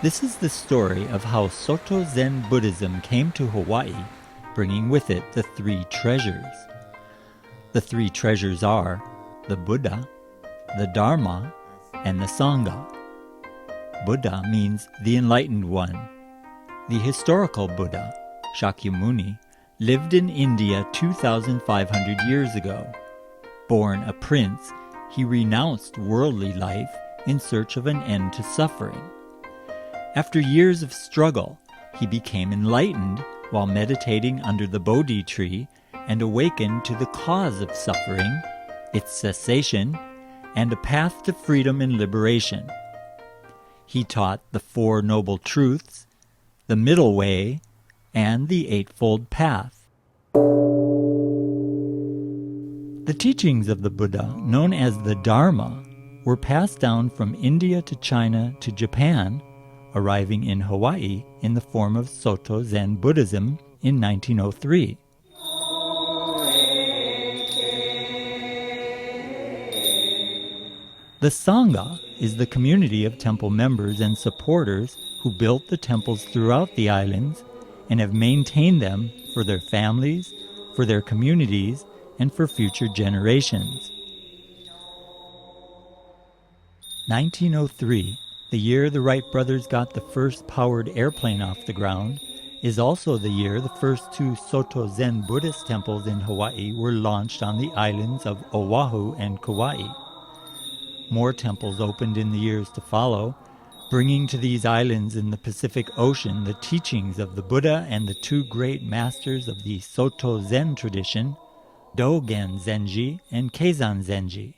This is the story of how Soto Zen Buddhism came to Hawaii, bringing with it the three treasures. The three treasures are the Buddha, the Dharma, and the Sangha. Buddha means the enlightened one. The historical Buddha, Shakyamuni, lived in India 2,500 years ago. Born a prince, he renounced worldly life in search of an end to suffering. After years of struggle, he became enlightened while meditating under the Bodhi tree and awakened to the cause of suffering, its cessation, and a path to freedom and liberation. He taught the Four Noble Truths, the Middle Way, and the Eightfold Path. The teachings of the Buddha, known as the Dharma, were passed down from India to China to Japan, arriving in Hawaii in the form of Soto Zen Buddhism in 1903. The Sangha is the community of temple members and supporters who built the temples throughout the islands and have maintained them for their families, for their communities, and for future generations. 1903, the year the Wright brothers got the first powered airplane off the ground, is also the year the first two Soto Zen Buddhist temples in Hawaii were launched on the islands of Oahu and Kauai. More temples opened in the years to follow, bringing to these islands in the Pacific Ocean the teachings of the Buddha and the two great masters of the Soto Zen tradition, Dogen Zenji and Keizan Zenji.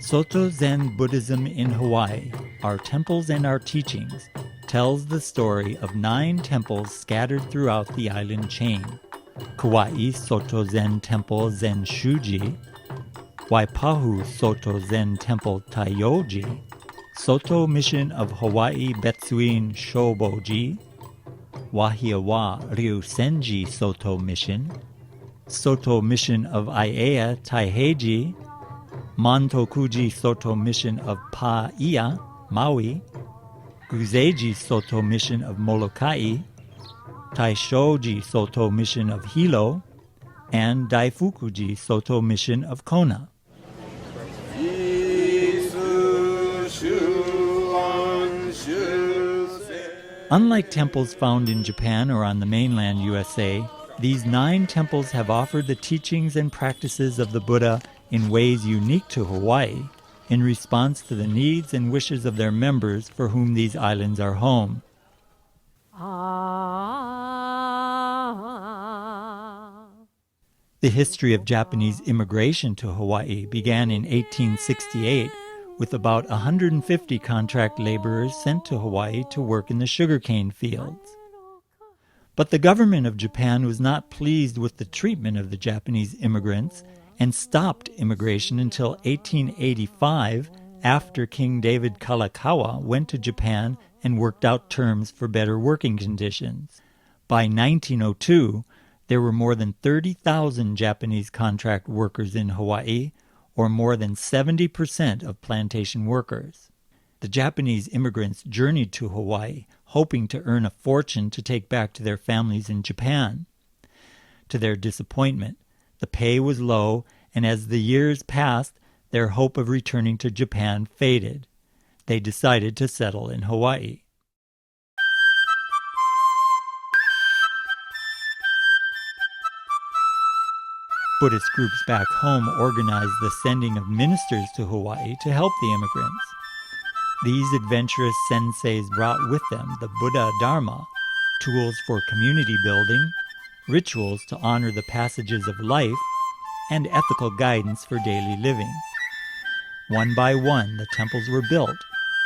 Soto Zen Buddhism in Hawaii, Our Temples and Our Teachings, tells the story of 9 temples scattered throughout the island chain. Kauai Soto Zen Temple Zen Shuji, Waipahu Soto Zen Temple Taioji, Soto Mission of Hawaii Betsuin Shoboji, Wahiawa Ryusenji Soto Mission, Soto Mission of Aiea Taiheiji, Montokuji Soto Mission of Paia, Maui, Guzeji Soto Mission of Molokai, Taishoji Soto Mission of Hilo, and Daifukuji Soto Mission of Kona. Unlike temples found in Japan or on the mainland USA, these 9 temples have offered the teachings and practices of the Buddha in ways unique to Hawaii, in response to the needs and wishes of their members for whom these islands are home. The history of Japanese immigration to Hawaii began in 1868 with about 150 contract laborers sent to Hawaii to work in the sugarcane fields. But the government of Japan was not pleased with the treatment of the Japanese immigrants and stopped immigration until 1885, after King David Kalakaua went to Japan and worked out terms for better working conditions. By 1902, there were more than 30,000 Japanese contract workers in Hawaii, or more than 70% of plantation workers. The Japanese immigrants journeyed to Hawaii, hoping to earn a fortune to take back to their families in Japan. To their disappointment, the pay was low, and as the years passed, their hope of returning to Japan faded. They decided to settle in Hawaii. Buddhist groups back home organized the sending of ministers to Hawaii to help the immigrants. These adventurous senseis brought with them the Buddha Dharma, tools for community building, rituals to honor the passages of life, and ethical guidance for daily living. One by one, the temples were built,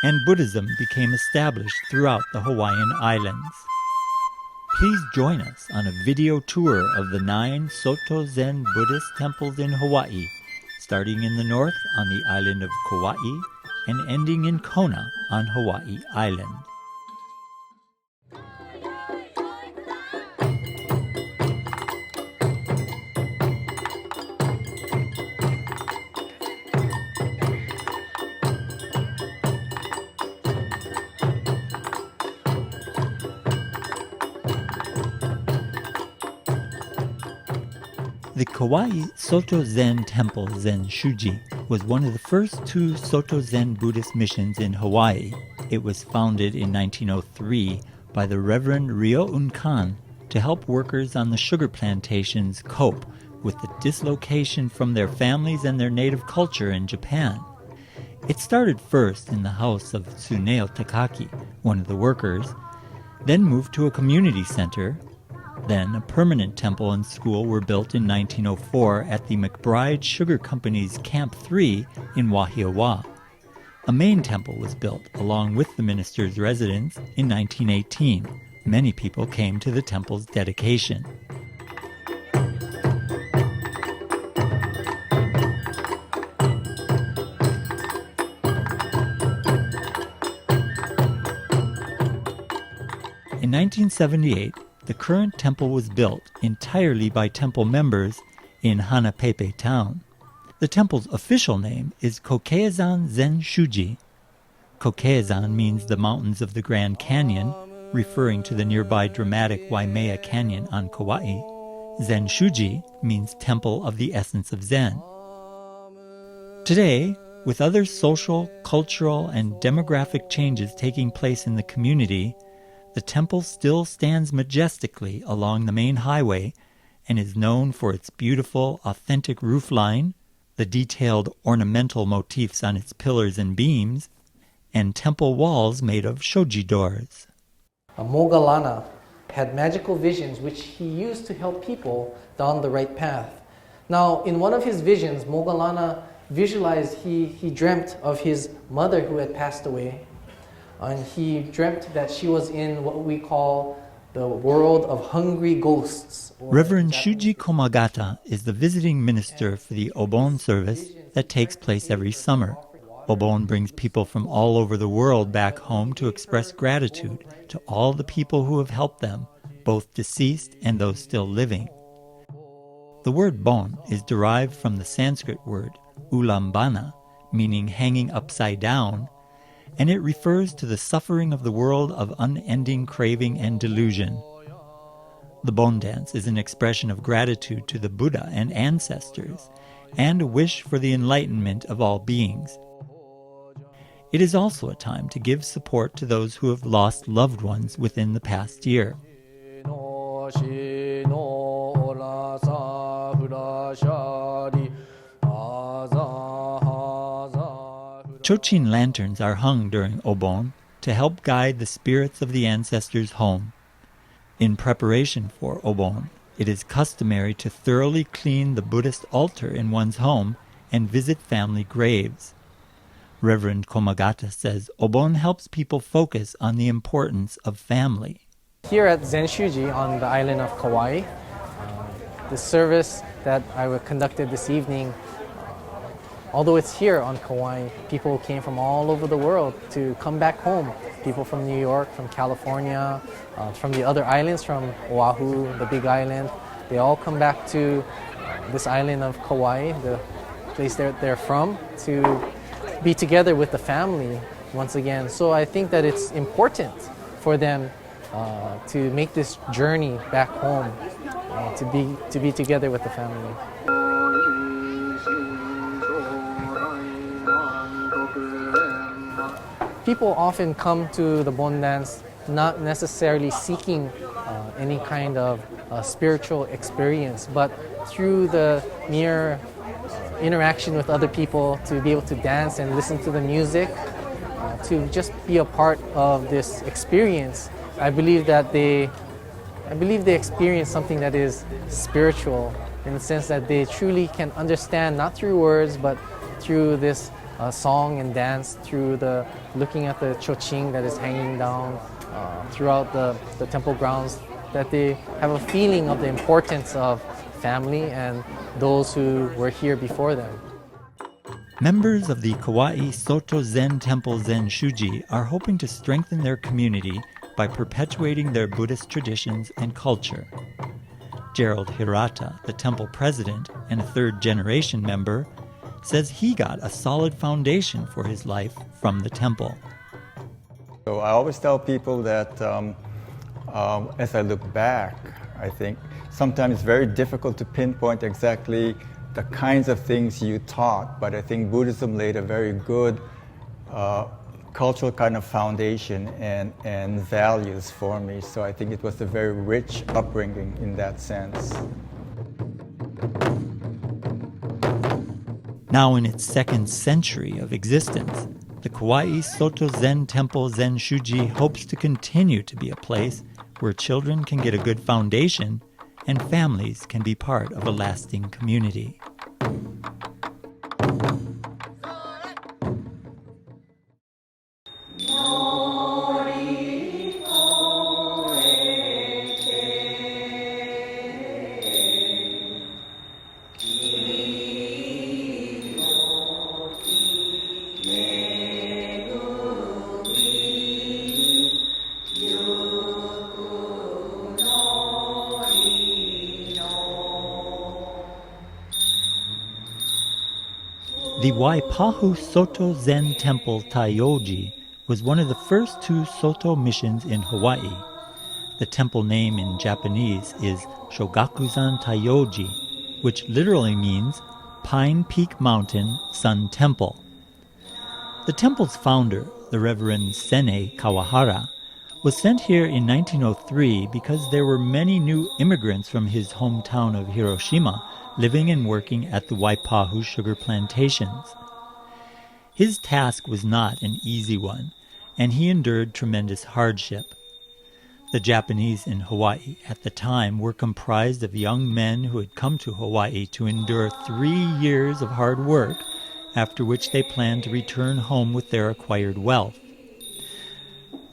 and Buddhism became established throughout the Hawaiian Islands. Please join us on a video tour of the 9 Soto Zen Buddhist temples in Hawaii, starting in the north on the island of Kauai and ending in Kona on Hawaii Island. The Kauai Soto Zen Temple Zen Shuji was one of the first two Soto Zen Buddhist missions in Hawaii. It was founded in 1903 by the Reverend Ryo-un Kan to help workers on the sugar plantations cope with the dislocation from their families and their native culture in Japan. It started first in the house of Tsuneo Takaki, one of the workers, then moved to a community center. Then a permanent temple and school were built in 1904 at the McBride Sugar Company's Camp 3 in Wahiawa. A main temple was built along with the minister's residence in 1918. Many people came to the temple's dedication. In 1978, the current temple was built entirely by temple members in Hanapepe town. The temple's official name is Kokeizan Zen Shuji. Kokeizan means the mountains of the Grand Canyon, referring to the nearby dramatic Waimea Canyon on Kauai. Zen Shuji means Temple of the Essence of Zen. Today, with other social, cultural, and demographic changes taking place in the community, the temple still stands majestically along the main highway and is known for its beautiful, authentic roofline, the detailed ornamental motifs on its pillars and beams, and temple walls made of shoji doors. Moggallana had magical visions which he used to help people down the right path. Now, in one of his visions, Moggallana visualized, he dreamt of his mother who had passed away. And he dreamt that she was in what we call the world of hungry ghosts. Reverend Shuji Komagata is the visiting minister for the Obon service that takes place every summer. Obon brings people from all over the world back home to express gratitude to all the people who have helped them, both deceased and those still living. The word bon is derived from the Sanskrit word ulambana, meaning hanging upside down, and it refers to the suffering of the world of unending craving and delusion. The Bon dance is an expression of gratitude to the Buddha and ancestors, and a wish for the enlightenment of all beings. It is also a time to give support to those who have lost loved ones within the past year. Chochin lanterns are hung during Obon to help guide the spirits of the ancestors home. In preparation for Obon, it is customary to thoroughly clean the Buddhist altar in one's home and visit family graves. Reverend Komagata says Obon helps people focus on the importance of family. Here at Zen Shuji on the island of Kauai, the service that I conducted this evening, although it's here on Kauai, people came from all over the world to come back home. People from New York, from California, from the other islands, from Oahu, the Big Island. They all come back to this island of Kauai, the place they're from, to be together with the family once again. So I think that it's important for them to make this journey back home, to be together with the family. People often come to the Bon dance not necessarily seeking any kind of spiritual experience, but through the mere interaction with other people, to be able to dance and listen to the music, to just be a part of this experience. I believe they experience something that is spiritual, in the sense that they truly can understand, not through words, but through this song and dance, through the looking at the choching that is hanging down throughout the temple grounds, that they have a feeling of the importance of family and those who were here before them. Members of the Kauai Soto Zen Temple Zen Shuji are hoping to strengthen their community by perpetuating their Buddhist traditions and culture. Gerald Hirata, the temple president and a third-generation member, says he got a solid foundation for his life from the temple. So I always tell people that as I look back, I think sometimes it's very difficult to pinpoint exactly the kinds of things you taught, but I think Buddhism laid a very good cultural kind of foundation and values for me. So I think it was a very rich upbringing in that sense. Now in its second century of existence, the Kauai Soto Zen Temple Zen Shuji hopes to continue to be a place where children can get a good foundation and families can be part of a lasting community. The Waipahu Soto Zen Temple Taioji was one of the first two Soto missions in Hawaii. The temple name in Japanese is Shogakuzan Taioji, which literally means Pine Peak Mountain Sun Temple. The temple's founder, the Reverend Sene Kawahara, was sent here in 1903 because there were many new immigrants from his hometown of Hiroshima living and working at the Waipahu sugar plantations. His task was not an easy one, and he endured tremendous hardship. The Japanese in Hawaii at the time were comprised of young men who had come to Hawaii to endure 3 years of hard work, after which they planned to return home with their acquired wealth.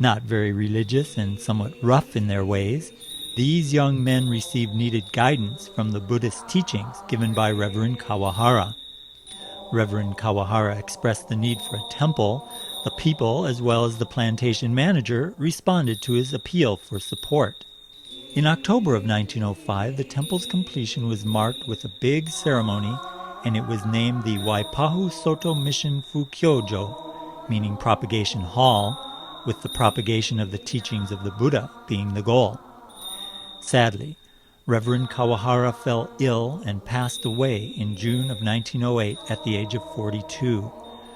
Not very religious and somewhat rough in their ways, these young men received needed guidance from the Buddhist teachings given by Reverend Kawahara. Reverend Kawahara expressed the need for a temple. The people, as well as the plantation manager, responded to his appeal for support. In October of 1905, the temple's completion was marked with a big ceremony, and it was named the Waipahu Soto Mission Fukyojo, meaning propagation hall, with the propagation of the teachings of the Buddha being the goal. Sadly, Reverend Kawahara fell ill and passed away in June of 1908 at the age of 42,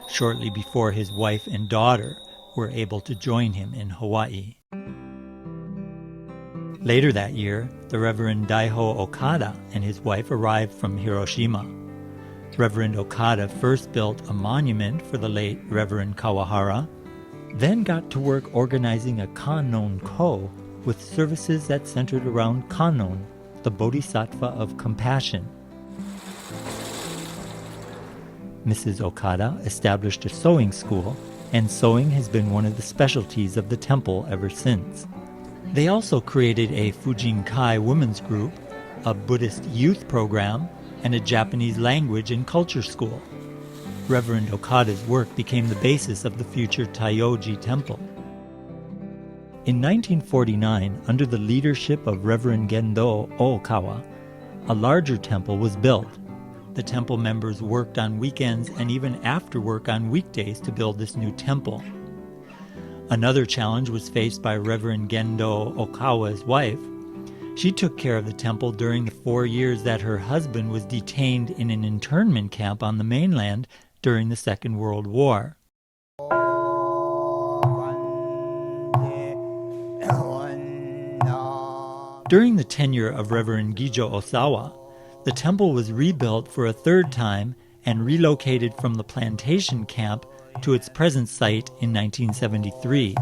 shortly before his wife and daughter were able to join him in Hawaii. Later that year, the Reverend Daiho Okada and his wife arrived from Hiroshima. Reverend Okada first built a monument for the late Reverend Kawahara, then got to work organizing a Kannon Ko with services that centered around Kannon, the Bodhisattva of compassion. Mrs. Okada established a sewing school, and sewing has been one of the specialties of the temple ever since. They also created a Fujinkai women's group, a Buddhist youth program, and a Japanese language and culture school. Reverend Okada's work became the basis of the future Taioji Temple. In 1949, under the leadership of Reverend Gendo Ookawa, a larger temple was built. The temple members worked on weekends and even after work on weekdays to build this new temple. Another challenge was faced by Reverend Gendo Ookawa's wife. She took care of the temple during the 4 years that her husband was detained in an internment camp on the mainland during the Second World War. During the tenure of Reverend Gijo Osawa, the temple was rebuilt for a third time and relocated from the plantation camp to its present site in 1973.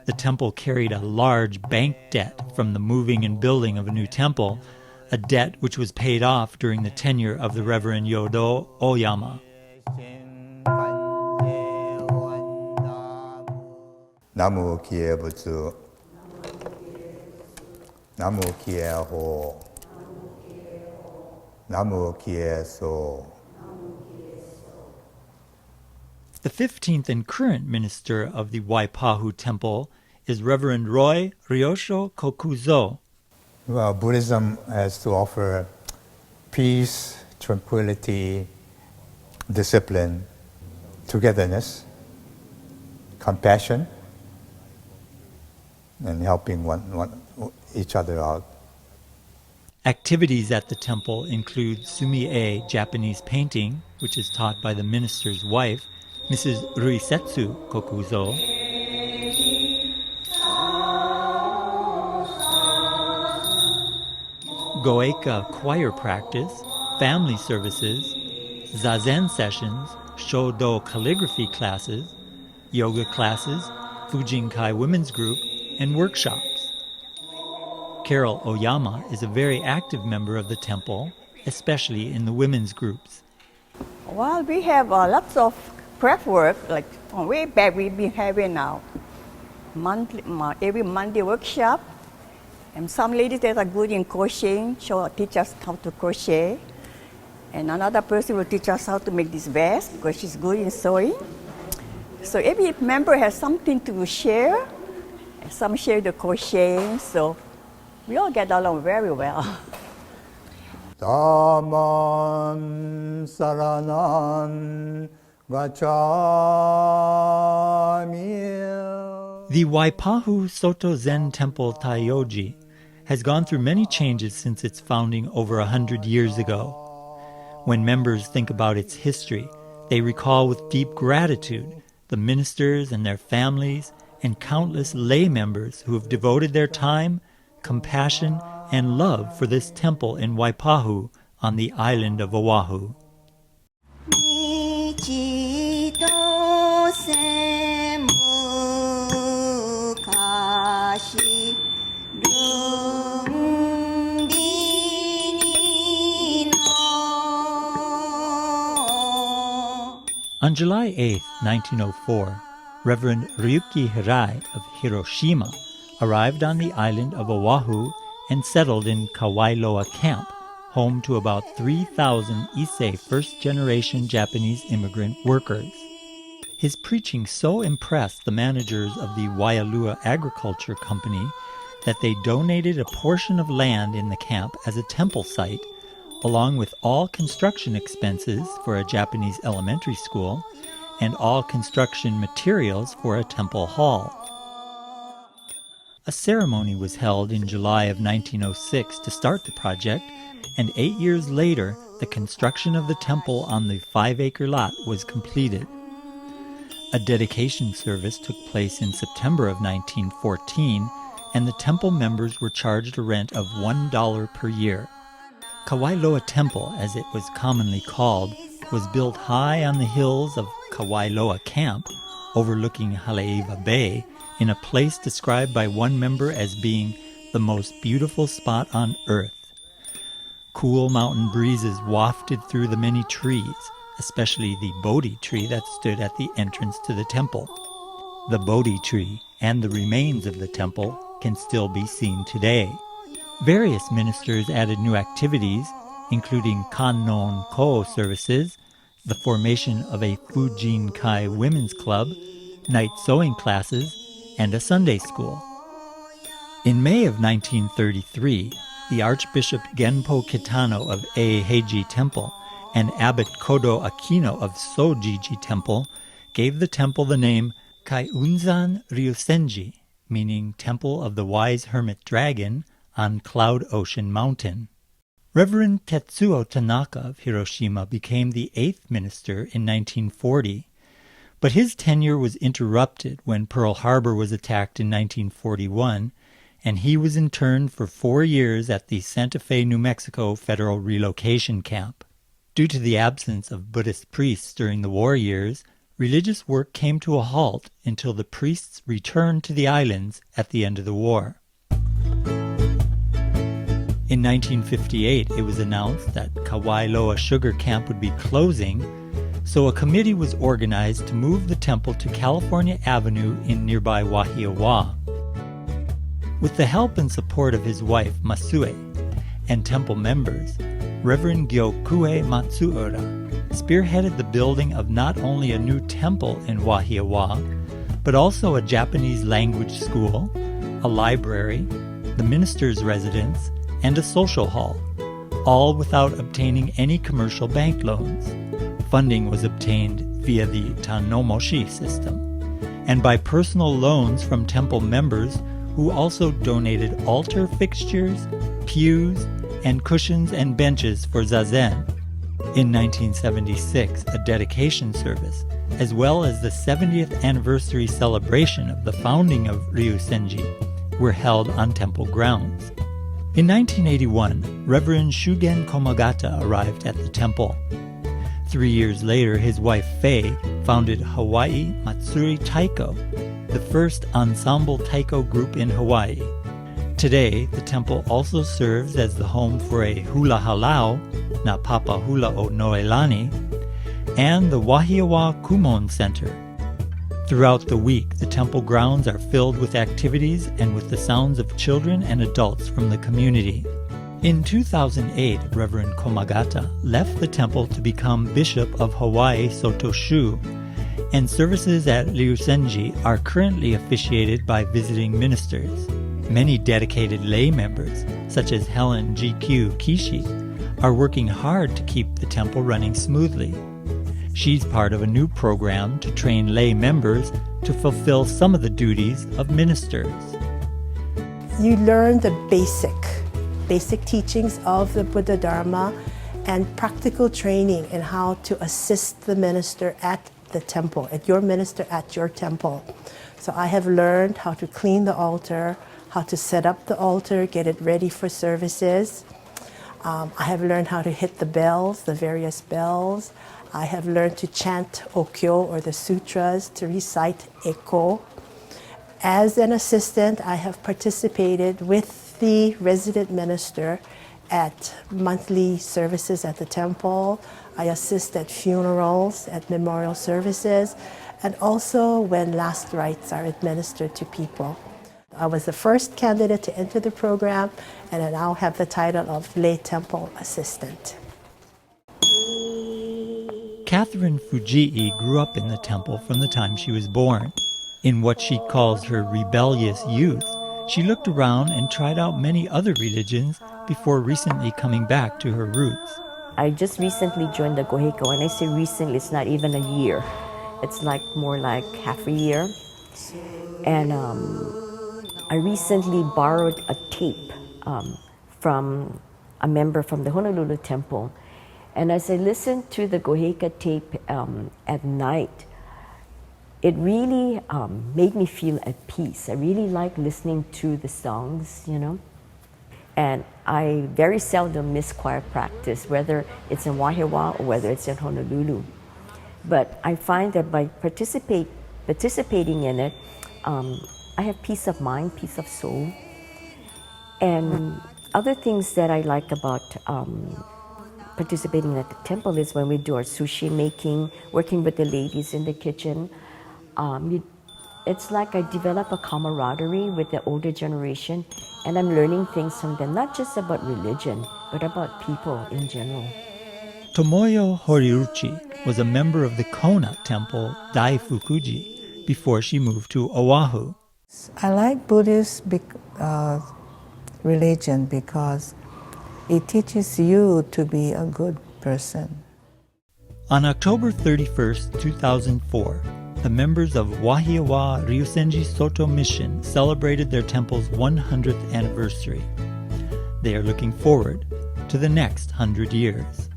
The temple carried a large bank debt from the moving and building of a new temple, a debt which was paid off during the tenure of the Reverend Yodo Oyama. Namu Kie Butsu, Namu Kie Ho, Namu Kie So. The 15th and current minister of the Waipahu Temple is Reverend Roy Ryosho Kokuzo. Well, Buddhism has to offer peace, tranquility, discipline, togetherness, compassion, and helping each other out. Activities at the temple include sumi-e Japanese painting, which is taught by the minister's wife, Mrs. Ruisetsu Kokuzo, Goeka choir practice, family services, zazen sessions, shodo calligraphy classes, yoga classes, Fujinkai women's group, and workshops. Carol Oyama is a very active member of the temple, especially in the women's groups. Well, we have lots of craft work, like way back we've been having every Monday workshop. And some ladies that are good in crocheting, teach us how to crochet. And another person will teach us how to make this vest because she's good in sewing. So every member has something to share. Some share the crocheting, so we all get along very well. Dhammam saranam gacchami. The Waipahu Soto Zen Temple Taiyoji has gone through many changes since its founding over 100 years ago. When members think about its history, they recall with deep gratitude the ministers and their families and countless lay members who have devoted their time, compassion, and love for this temple in Waipahu on the island of Oahu. On July 8, 1904, Reverend Ryuki Hirai of Hiroshima arrived on the island of Oahu and settled in Kawailoa Camp, home to about 3,000 Issei first-generation Japanese immigrant workers. His preaching so impressed the managers of the Waialua Agriculture Company that they donated a portion of land in the camp as a temple site, along with all construction expenses for a Japanese elementary school and all construction materials for a temple hall. A ceremony was held in July of 1906 to start the project, and 8 years later, the construction of the temple on the 5-acre lot was completed. A dedication service took place in September of 1914, and the temple members were charged a rent of $1 per year. Kawailoa Temple, as it was commonly called, was built high on the hills of Kawailoa Camp, overlooking Haleiwa Bay, in a place described by one member as being the most beautiful spot on earth. Cool mountain breezes wafted through the many trees, especially the Bodhi tree that stood at the entrance to the temple. The Bodhi tree and the remains of the temple can still be seen today. Various ministers added new activities, including Kannon Ko services, the formation of a Fujinkai women's club, night sewing classes, and a Sunday school. In May of 1933, the Archbishop Genpo Kitano of Eiheiji Temple and Abbot Kodo Akino of Sojiji Temple gave the temple the name Kaiunzan Ryusenji, meaning Temple of the Wise Hermit Dragon, on Cloud Ocean Mountain. Reverend Tetsuo Tanaka of Hiroshima became the 8th minister in 1940, but his tenure was interrupted when Pearl Harbor was attacked in 1941, and he was interned for 4 years at the Santa Fe, New Mexico Federal Relocation Camp. Due to the absence of Buddhist priests during the war years, religious work came to a halt until the priests returned to the islands at the end of the war. In 1958, it was announced that Kawailoa Sugar Camp would be closing, so a committee was organized to move the temple to California Avenue in nearby Wahiawa. With the help and support of his wife, Masue, and temple members, Reverend Gyokue Matsuura spearheaded the building of not only a new temple in Wahiawa, but also a Japanese language school, a library, the minister's residence, and a social hall, all without obtaining any commercial bank loans. Funding was obtained via the Tanomoshi system, and by personal loans from temple members who also donated altar fixtures, pews, and cushions and benches for Zazen. In 1976, a dedication service, as well as the 70th anniversary celebration of the founding of Ryusenji, were held on temple grounds. In 1981, Reverend Shugen Komagata arrived at the temple. 3 years later, his wife Faye founded Hawai'i Matsuri Taiko, the first ensemble taiko group in Hawaii. Today, the temple also serves as the home for a hula halau, na papa hula o noelani, and the Wahiawa Kumon Center. Throughout the week, the temple grounds are filled with activities and with the sounds of children and adults from the community. In 2008, Reverend Komagata left the temple to become Bishop of Hawaii Soto Shu, and services at Ryusenji are currently officiated by visiting ministers. Many dedicated lay members, such as Helen G.Q. Kishi, are working hard to keep the temple running smoothly. She's part of a new program to train lay members to fulfill some of the duties of ministers. You learn the basic teachings of the Buddha Dharma and practical training in how to assist the minister at the temple, at your minister at your temple. So I have learned how to clean the altar, how to set up the altar, get it ready for services. I have learned how to hit the bells, the various bells. I have learned to chant Okyo or the sutras, to recite Eko. As an assistant, I have participated with the resident minister at monthly services at the temple. I assist at funerals, at memorial services, and also when last rites are administered to people. I was the first candidate to enter the program, and I now have the title of lay temple assistant. Catherine Fujii grew up in the temple from the time she was born. In what she calls her rebellious youth, she looked around and tried out many other religions before recently coming back to her roots. I just recently joined the Goheico. When I say recently, it's not even a year. It's like more like half a year. And I recently borrowed a tape from a member from the Honolulu temple. And as I listened to the Goheika tape at night, it really made me feel at peace. I really like listening to the songs, you know. And I very seldom miss choir practice, whether it's in Wahiawa or whether it's in Honolulu. But I find that by participating in it, I have peace of mind, peace of soul. And other things that I like about participating at the temple is when we do our sushi making, working with the ladies in the kitchen. It's like I develop a camaraderie with the older generation, and I'm learning things from them, not just about religion, but about people in general. Tomoyo Horiuchi was a member of the Kona temple Daifukuji before she moved to Oahu. I like Buddhist religion because it teaches you to be a good person. On October 31st, 2004, the members of Wahiawa Ryusenji Soto Mission celebrated their temple's 100th anniversary. They are looking forward to the next 100 years.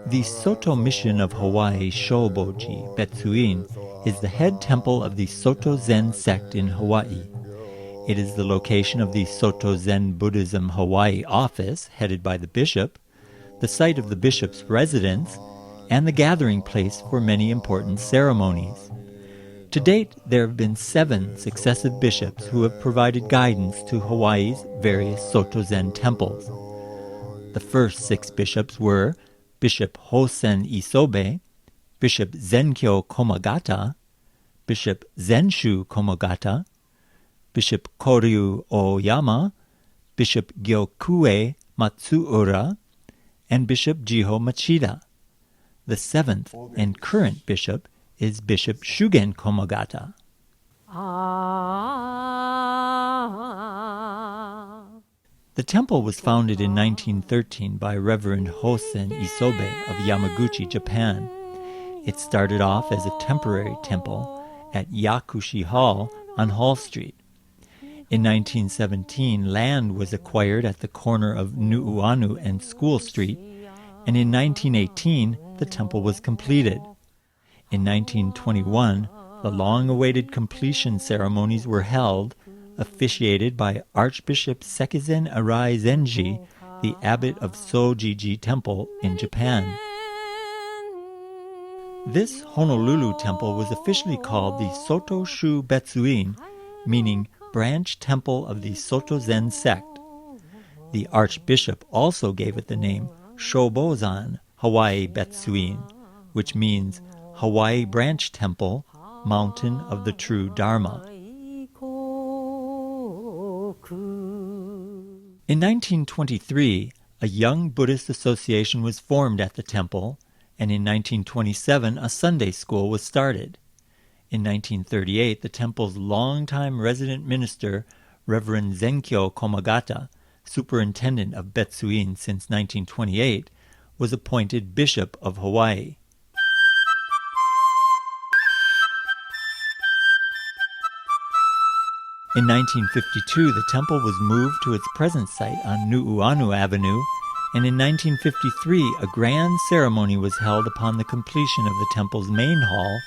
The Soto Mission of Hawaii Shoboji, Betsuin, is the head temple of the Soto Zen sect in Hawaii. It is the location of the Soto Zen Buddhism Hawaii office, headed by the bishop, the site of the bishop's residence, and the gathering place for many important ceremonies. To date, there have been 7 successive bishops who have provided guidance to Hawaii's various Soto Zen temples. The first 6 bishops were Bishop Hosen Isobe, Bishop Zenkyo Komagata, Bishop Zenshu Komagata, Bishop Koryu Oyama, Bishop Gyokue Matsuura, and Bishop Jiho Machida. The 7th and current bishop is Bishop Shugen Komagata. The temple was founded in 1913 by Reverend Hosen Isobe of Yamaguchi, Japan. It started off as a temporary temple at Yakushi Hall on Hall Street. In 1917, land was acquired at the corner of Nu'uanu and School Street, and in 1918, the temple was completed. In 1921, the long-awaited completion ceremonies were held, officiated by Archbishop Sekizen Arai Zenji, the abbot of Sojiji Temple in Japan. This Honolulu temple was officially called the Soto Shu Betsuin, meaning branch temple of the Soto Zen sect. The Archbishop also gave it the name Shobozan Hawai'i Betsuin, which means Hawaii Branch Temple, Mountain of the True Dharma. In 1923, a young Buddhist association was formed at the temple, and in 1927 a Sunday school was started. In 1938, the temple's longtime resident minister, Reverend Zenkyo Komagata, superintendent of Betsuin since 1928, was appointed Bishop of Hawaii. In 1952, the temple was moved to its present site on Nu'uanu Avenue, and in 1953, a grand ceremony was held upon the completion of the temple's main hall,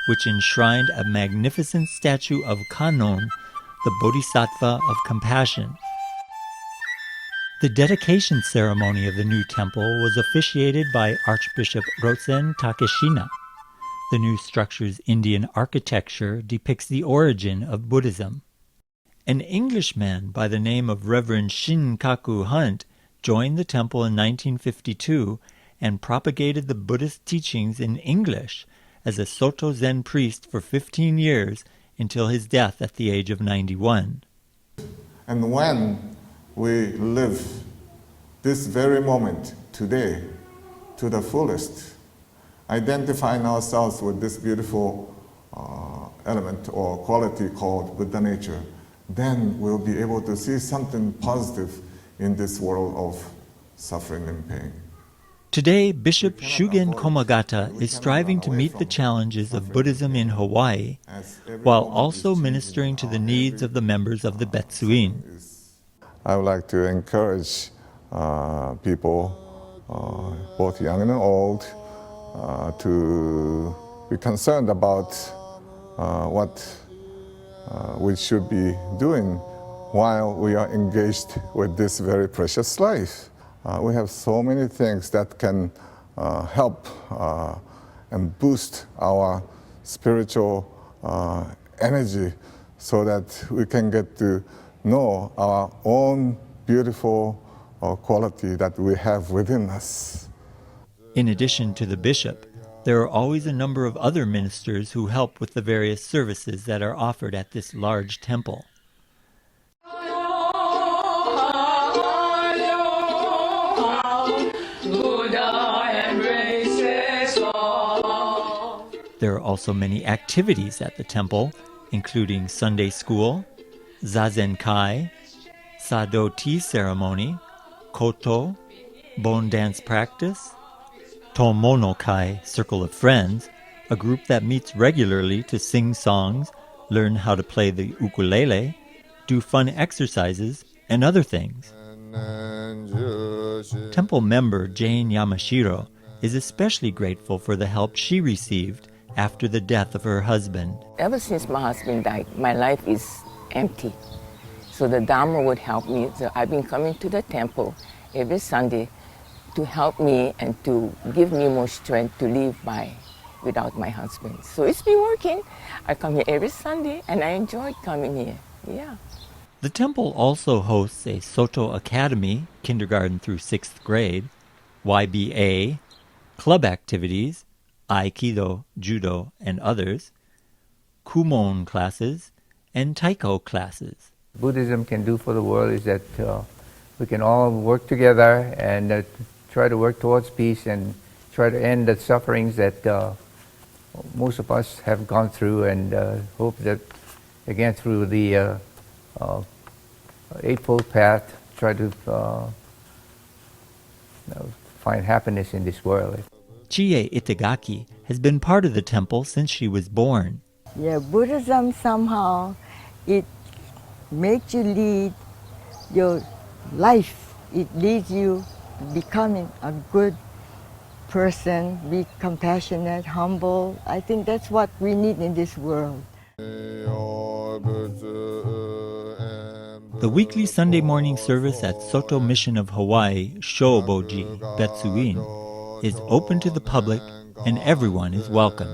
which enshrined a magnificent statue of Kannon, the Bodhisattva of Compassion. The dedication ceremony of the new temple was officiated by Archbishop Rosen Takeshina. The new structure's Indian architecture depicts the origin of Buddhism. An Englishman by the name of Reverend Shinkaku Hunt joined the temple in 1952 and propagated the Buddhist teachings in English as a Soto Zen priest for 15 years until his death at the age of 91. And when we live this very moment today to the fullest, identifying ourselves with this beautiful element or quality called Buddha nature, then we'll be able to see something positive in this world of suffering and pain. Today, Bishop Shugen Komagata is striving to meet the challenges of Buddhism in Hawaii, while also ministering to the needs of the members of the Betsuin. I would like to encourage people, both young and old, to be concerned about what we should be doing while we are engaged with this very precious life. We have so many things that can help and boost our spiritual energy so that we can get to know our own beautiful quality that we have within us. In addition to the bishop, there are always a number of other ministers who help with the various services that are offered at this large temple. There are also many activities at the temple, including Sunday school, Zazen Kai, Sado tea ceremony, Koto, bone dance practice, Tomono Kai, Circle of Friends, a group that meets regularly to sing songs, learn how to play the ukulele, do fun exercises, and other things. Temple member Jane Yamashiro is especially grateful for the help she received after the death of her husband. Ever since my husband died, my life is empty. So the Dharma would help me. So I've been coming to the temple every Sunday to help me and to give me more strength to live by without my husband. So it's been working. I come here every Sunday and I enjoy coming here. Yeah. The temple also hosts a Soto Academy, kindergarten through 6th grade, YBA, club activities, Aikido, Judo, and others, Kumon classes, and Taiko classes. Buddhism can do for the world is that we can all work together and try to work towards peace and try to end the sufferings that most of us have gone through, and hope that, again, through the Eightfold Path, try to find happiness in this world. Chie Itagaki has been part of the temple since she was born. Yeah, Buddhism somehow, it makes you lead your life. It leads you to becoming a good person, be compassionate, humble. I think that's what we need in this world. The weekly Sunday morning service at Soto Mission of Hawaii, Shoboji, Betsuin, is open to the public and everyone is welcome.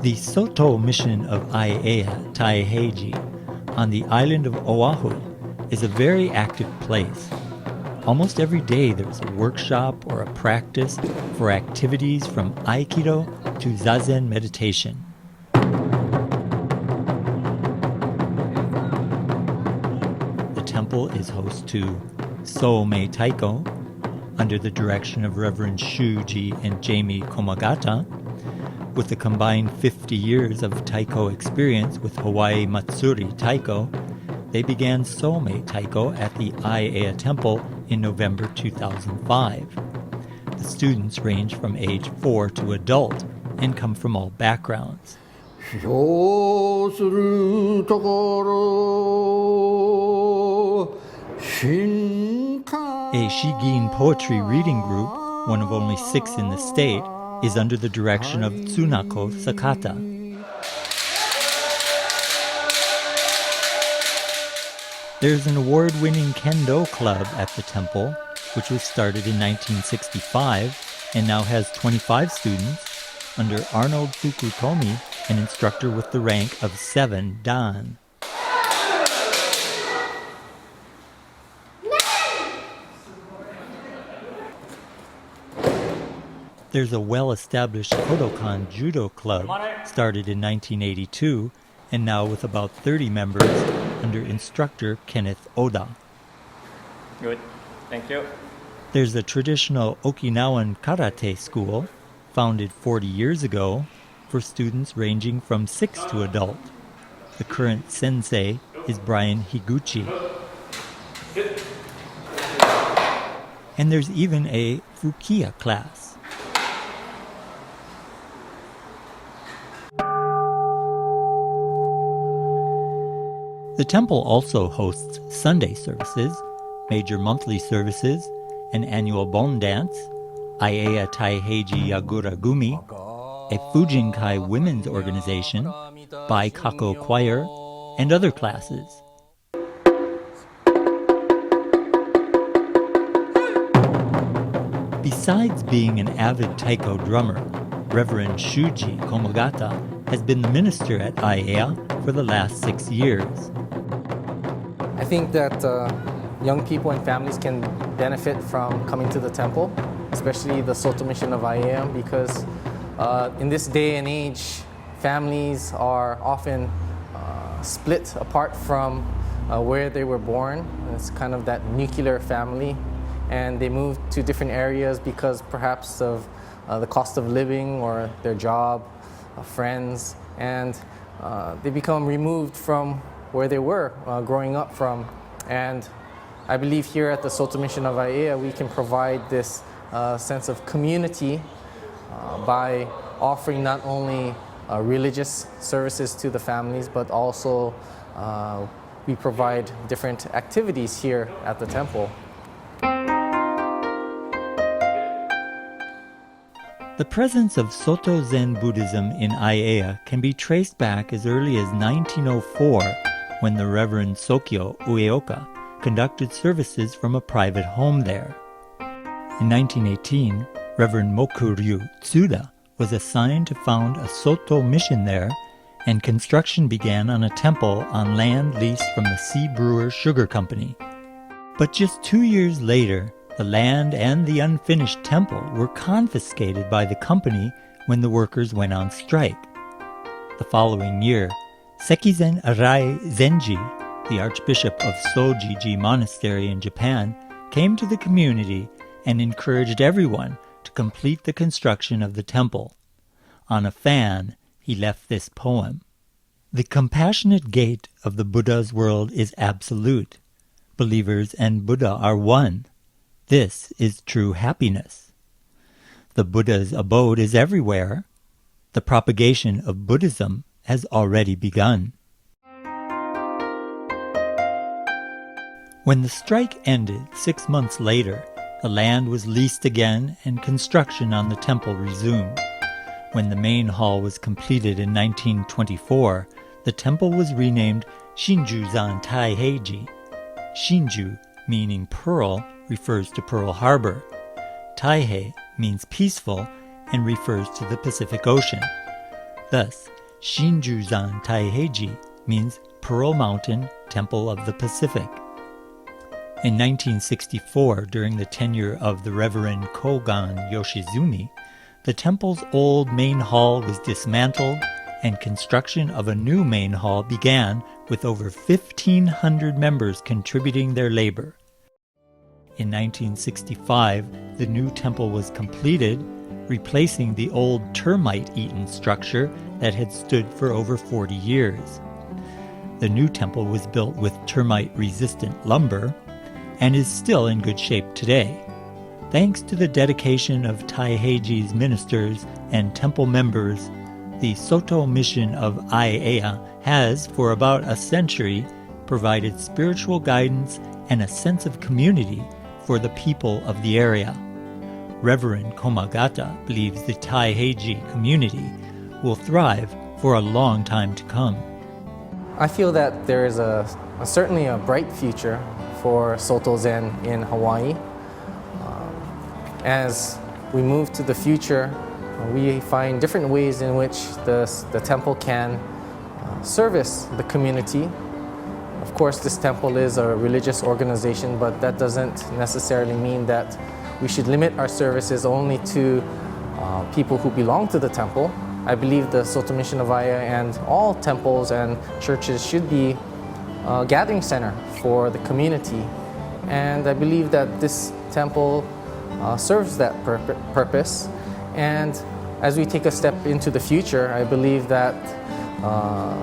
The Soto Mission of Aiea, Taiheiji, on the island of Oahu, is a very active place. Almost every day there's a workshop or a practice for activities from Aikido to Zazen meditation. The temple is host to So-mei Taiko, under the direction of Reverend Shuji and Jamie Komagata. With a combined 50 years of Taiko experience with Hawaii Matsuri Taiko, they began So-mei Taiko at the Aiea Temple in November 2005. The students range from age 4 to adult and come from all backgrounds. A Shigin poetry reading group, one of only 6 in the state, is under the direction of Tsunako Sakata. There's an award-winning kendo club at the temple, which was started in 1965 and now has 25 students under Arnold Fukutomi, an instructor with the rank of 7 Dan. There's a well-established Kodokan Judo Club, started in 1982, and now with about 30 members under instructor Kenneth Oda. Good, thank you. There's a traditional Okinawan karate school, founded 40 years ago, for students ranging from 6 to adult. The current sensei is Brian Higuchi. And there's even a Fukiya class. The temple also hosts Sunday services, major monthly services, an annual Bon dance, Aiea Taiheiji Yagura Gumi, a Fujinkai women's organization, Baikako choir, and other classes. Besides being an avid taiko drummer, Reverend Shuji Komagata has been the minister at Aiea for the last 6 years. I think that young people and families can benefit from coming to the temple, especially the Soto Mission of Aiea, because in this day and age, families are often split apart from where they were born. It's kind of that nuclear family, and they move to different areas because perhaps of the cost of living or their job, friends, and they become removed from where they were growing up from. And I believe here at the Soto Mission of Aiea, we can provide this sense of community by offering not only religious services to the families, but also we provide different activities here at the temple. The presence of Soto Zen Buddhism in Aiea can be traced back as early as 1904, when the Reverend Sokyo Ueoka conducted services from a private home there. In 1918, Reverend Mokuryu Tsuda was assigned to found a Soto mission there, and construction began on a temple on land leased from the Sea Brewer Sugar Company. But just 2 years later, The land and the unfinished temple were confiscated by the company when the workers went on strike. The following year, Sekizen Arai Zenji, the Archbishop of Sojiji Monastery in Japan, came to the community and encouraged everyone to complete the construction of the temple. On a fan, he left this poem. The compassionate gate of the Buddha's world is absolute. Believers and Buddha are one. This is true happiness. The Buddha's abode is everywhere. The propagation of Buddhism has already begun. When the strike ended 6 months later, the land was leased again and construction on the temple resumed. When the main hall was completed in 1924, the temple was renamed Shinju-zan Taiheiji. Shinju, meaning pearl, refers to Pearl Harbor. Taihei means peaceful and refers to the Pacific Ocean. Thus, Shinju-zan Taiheiji means Pearl Mountain, Temple of the Pacific. In 1964, during the tenure of the Reverend Kogan Yoshizumi, the temple's old main hall was dismantled and construction of a new main hall began with over 1,500 members contributing their labor. In 1965, the new temple was completed, replacing the old termite-eaten structure that had stood for over 40 years. The new temple was built with termite-resistant lumber and is still in good shape today. Thanks to the dedication of Taiheiji's ministers and temple members, the Soto mission of Aiea has, for about a century, provided spiritual guidance and a sense of community for the people of the area. Reverend Komagata believes the Taiheiji community will thrive for a long time to come. I feel that there is certainly a bright future for Soto Zen in Hawaii. As we move to the future, we find different ways in which the temple can service the community. Of course, this temple is a religious organization, but that doesn't necessarily mean that we should limit our services only to people who belong to the temple. I believe the Soto Mission of Aiea and all temples and churches should be a gathering center for the community. And I believe that this temple serves that purpose. And as we take a step into the future, I believe that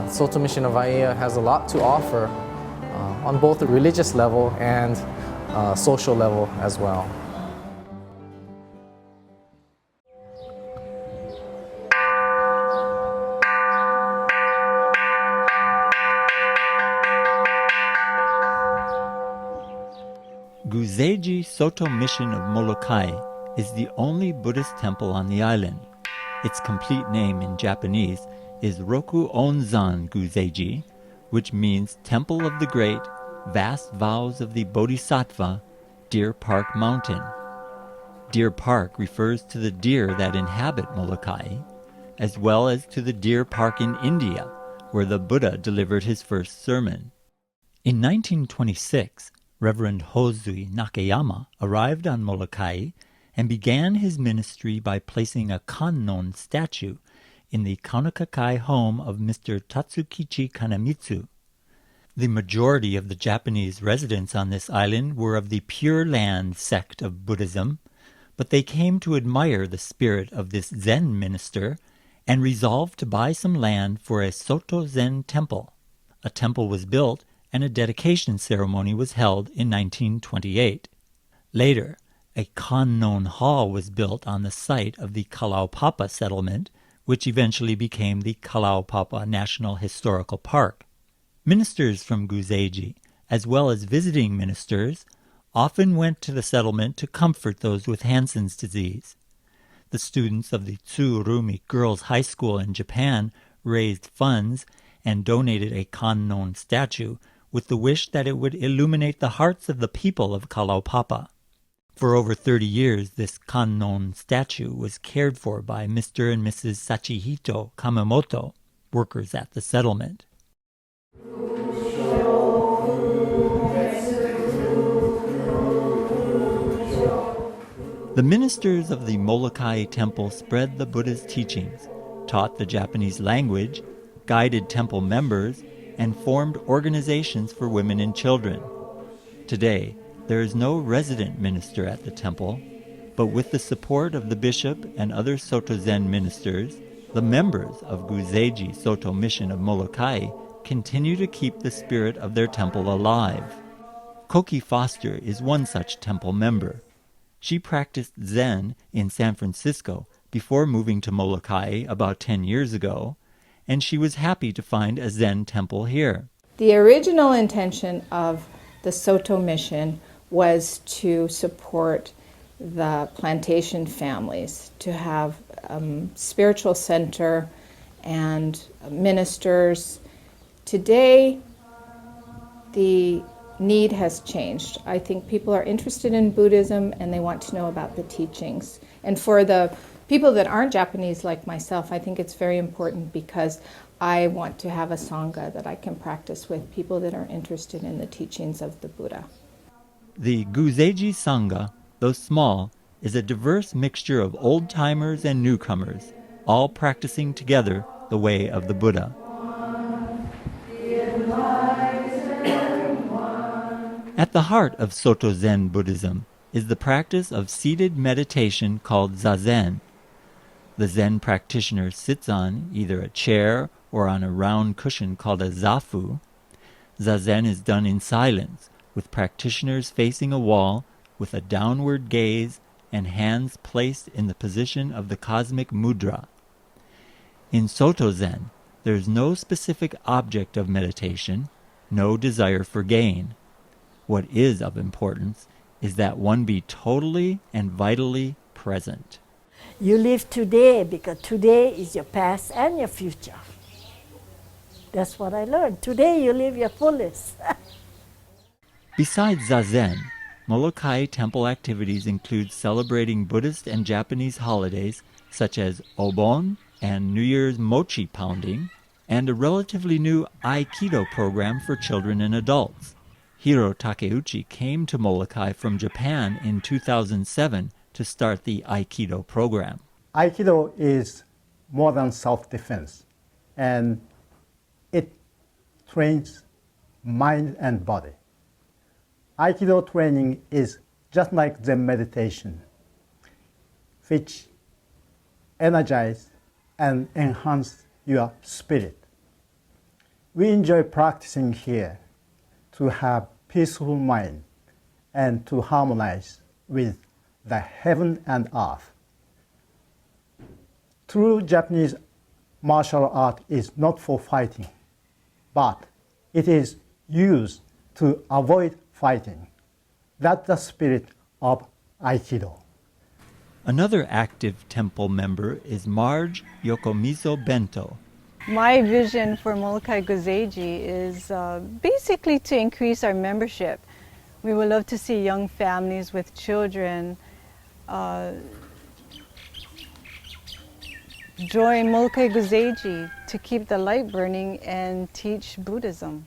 Soto Mission of Aiea has a lot to offer on both the religious level and social level as well. Guzeiji Soto Mission of Molokai is the only Buddhist temple on the island. Its complete name in Japanese is Roku Onzan Guzeiji, which means Temple of the Great, Vast Vows of the Bodhisattva, Deer Park Mountain. Deer Park refers to the deer that inhabit Molokai, as well as to the deer park in India, where the Buddha delivered his first sermon. In 1926, Reverend Hozui Nakayama arrived on Molokai and began his ministry by placing a kannon statue in the Kaunakakai home of Mr. Tatsukichi Kanamitsu. The majority of the Japanese residents on this island were of the Pure Land sect of Buddhism, but they came to admire the spirit of this Zen minister and resolved to buy some land for a Soto Zen temple. A temple was built and a dedication ceremony was held in 1928. Later, a kannon hall was built on the site of the Kalaupapa settlement, which eventually became the Kalaupapa National Historical Park. Ministers from Guzeiji, as well as visiting ministers, often went to the settlement to comfort those with Hansen's disease. The students of the Tsurumi Girls' High School in Japan raised funds and donated a kannon statue with the wish that it would illuminate the hearts of the people of Kalaupapa. For over 30 years, this kannon statue was cared for by Mr. and Mrs. Sachihito Kamamoto, workers at the settlement. The ministers of the Molokai temple spread the Buddha's teachings, taught the Japanese language, guided temple members, and formed organizations for women and children. Today, there is no resident minister at the temple, but with the support of the bishop and other Soto Zen ministers, the members of Guzeiji Soto Mission of Molokai continue to keep the spirit of their temple alive. Koki Foster is one such temple member. She practiced Zen in San Francisco before moving to Molokai about 10 years ago, and she was happy to find a Zen temple here. The original intention of the Soto Mission was to support the plantation families, to have a spiritual center and ministers. Today, the need has changed. I think people are interested in Buddhism and they want to know about the teachings. And for the people that aren't Japanese like myself, I think it's very important because I want to have a Sangha that I can practice with people that are interested in the teachings of the Buddha. The Guzeiji Sangha, though small, is a diverse mixture of old-timers and newcomers, all practicing together the way of the Buddha. At the heart of Soto Zen Buddhism is the practice of seated meditation called zazen. The Zen practitioner sits on either a chair or on a round cushion called a zafu. Zazen is done in silence, with practitioners facing a wall with a downward gaze and hands placed in the position of the cosmic mudra. In Soto Zen, there is no specific object of meditation, no desire for gain. What is of importance is that one be totally and vitally present. You live today because today is your past and your future. That's what I learned. Today you live your fullest. Besides Zazen, Molokai temple activities include celebrating Buddhist and Japanese holidays such as Obon and New Year's mochi pounding, and a relatively new Aikido program for children and adults. Hiro Takeuchi came to Molokai from Japan in 2007 to start the Aikido program. Aikido is more than self-defense, and it trains mind and body. Aikido training is just like Zen meditation, which energize and enhance your spirit. We enjoy practicing here to have peaceful mind and to harmonize with the heaven and earth. True Japanese martial art is not for fighting, but it is used to avoid fighting. That's the spirit of Aikido. Another active temple member is Marge Yokomizo Bento. My vision for Molokai Guzeiji is basically to increase our membership. We would love to see young families with children join Molokai Guzeiji to keep the light burning and teach Buddhism.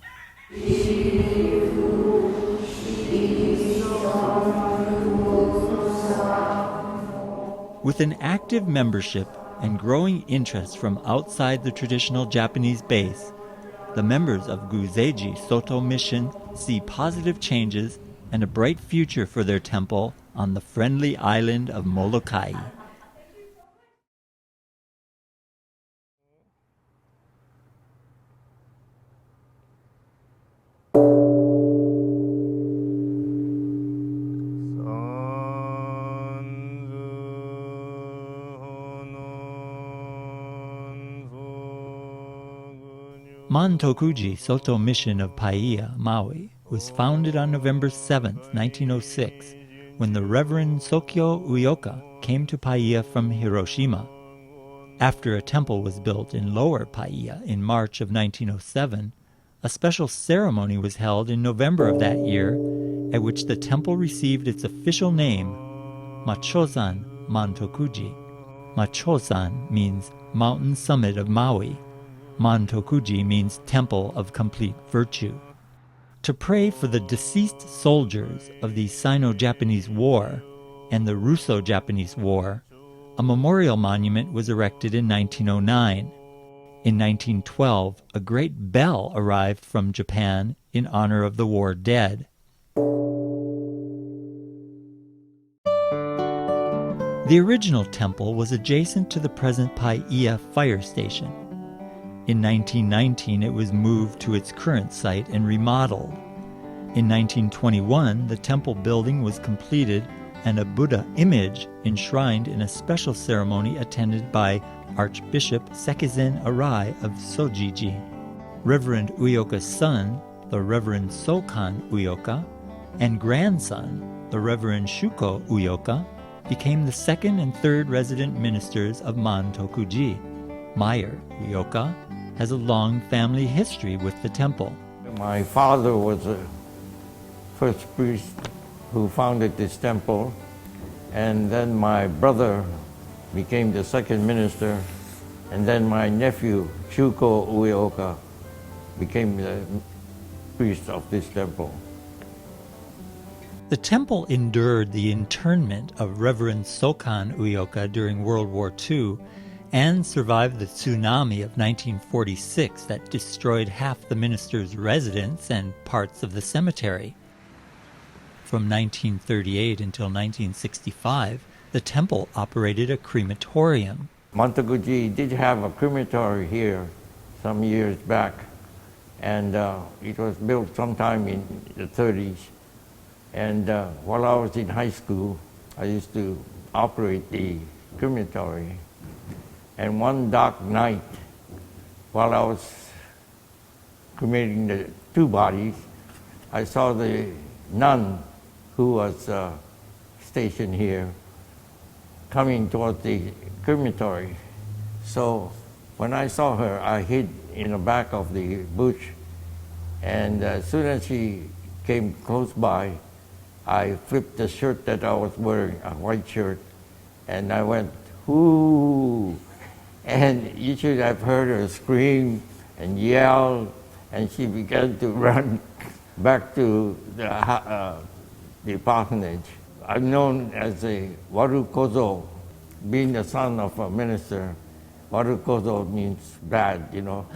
With an active membership and growing interest from outside the traditional Japanese base, the members of Guzeiji Soto Mission see positive changes and a bright future for their temple on the friendly island of Molokai. Montokuji Soto Mission of Paia, Maui, was founded on November 7, 1906, when the Reverend Sokyo Uyoka came to Paia from Hiroshima. After a temple was built in Lower Paia in March of 1907, a special ceremony was held in November of that year, at which the temple received its official name, Machozan Montokuji. Machozan means mountain summit of Maui. Montokuji means temple of complete virtue. To pray for the deceased soldiers of the Sino-Japanese War, and the Russo-Japanese War, a memorial monument was erected in 1909. In 1912, a great bell arrived from Japan in honor of the war dead. The original temple was adjacent to the present Paia fire station. In 1919, it was moved to its current site and remodeled. In 1921, the temple building was completed and a Buddha image enshrined in a special ceremony attended by Archbishop Sekizen Arai of Sojiji. Reverend Uyoka's son, the Reverend Sokan Uyoka, and grandson, the Reverend Shuko Uyoka, became the second and third resident ministers of Mantokuji. Meyer Uyoka has a long family history with the temple. My father was the first priest who founded this temple, and then my brother became the second minister, and then my nephew Shuko Uyoka became the priest of this temple. The temple endured the internment of Reverend Sokan Uyoka during World War II and survived the tsunami of 1946 that destroyed half the minister's residence and parts of the cemetery. From 1938 until 1965, the temple operated a crematorium. Mantokuji did have a crematory here some years back, and it was built sometime in the 30s. And while I was in high school, I used to operate the crematory. And one dark night, while I was cremating the two bodies, I saw the nun who was stationed here coming towards the crematory. So when I saw her, I hid in the back of the bush. And as soon as she came close by, I flipped the shirt that I was wearing, a white shirt, and I went, "Ooh!" And you should have heard her scream and yell, and she began to run back to the parsonage. I'm known as a Warukozo, being the son of a minister. Warukozo means bad, you know.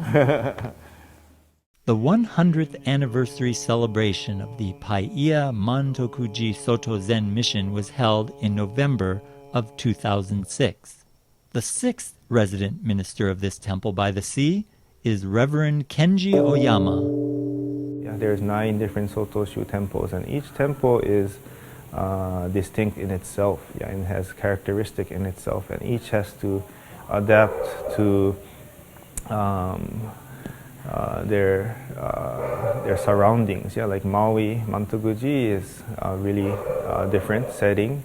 The 100th anniversary celebration of the Paia Mantokuji Soto Zen mission was held in November of 2006. The sixth resident minister of this temple by the sea is Reverend Kenji Oyama. Yeah, there's 9 different Sotoshu temples, and each temple is distinct in itself, and has characteristic in itself, and each has to adapt to their surroundings. Like Maui, Mantokuji is a really different setting,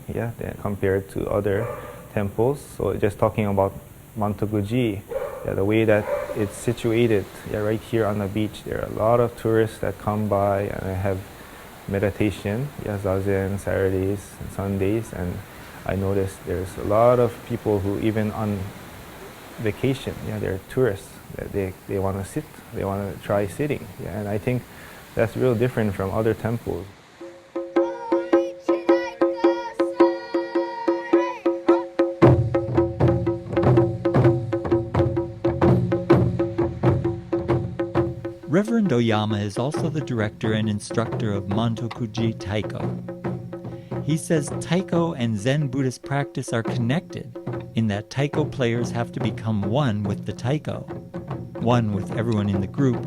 compared to other temples. So just talking about Mantokuji, the way that it's situated, right here on the beach, there are a lot of tourists that come by and have meditation, zazen, Saturdays and Sundays, and I noticed there's a lot of people who even on vacation, they're tourists. They want to sit, they want to try sitting, and I think that's real different from other temples. Reverend Oyama is also the director and instructor of Mantokuji Taiko. He says Taiko and Zen Buddhist practice are connected in that Taiko players have to become one with the Taiko, one with everyone in the group,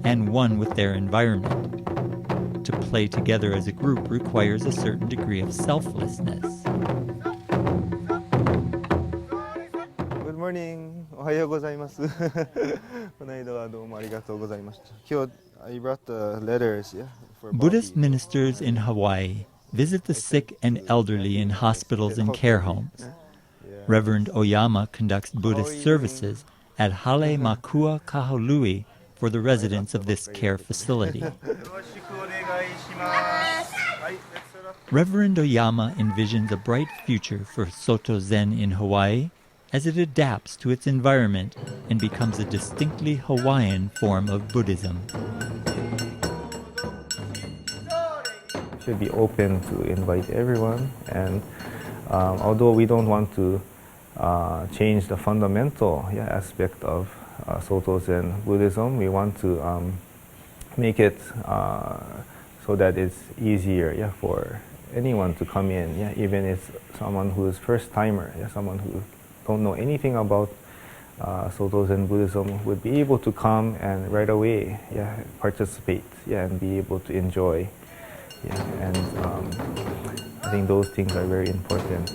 and one with their environment. To play together as a group requires a certain degree of selflessness. Good morning. おはようございます。この間はどうもありがとうございました。今日 I brought the letters, for Buddhist ministers in Hawaii visit the sick and elderly in hospitals and care homes. Reverend Oyama conducts Buddhist services at Hale Makua Kahului for the residents of this care facility. Reverend Oyama envisions a bright future for Soto Zen in Hawaii as it adapts to its environment and becomes a distinctly Hawaiian form of Buddhism. Should be open to invite everyone, and Although we don't want to change the fundamental aspect of Soto Zen Buddhism, we want to make it so that it's easier for anyone to come in, even if someone who is first timer, someone who don't know anything about Soto Zen Buddhism would be able to come and right away participate and be able to enjoy. And I think those things are very important.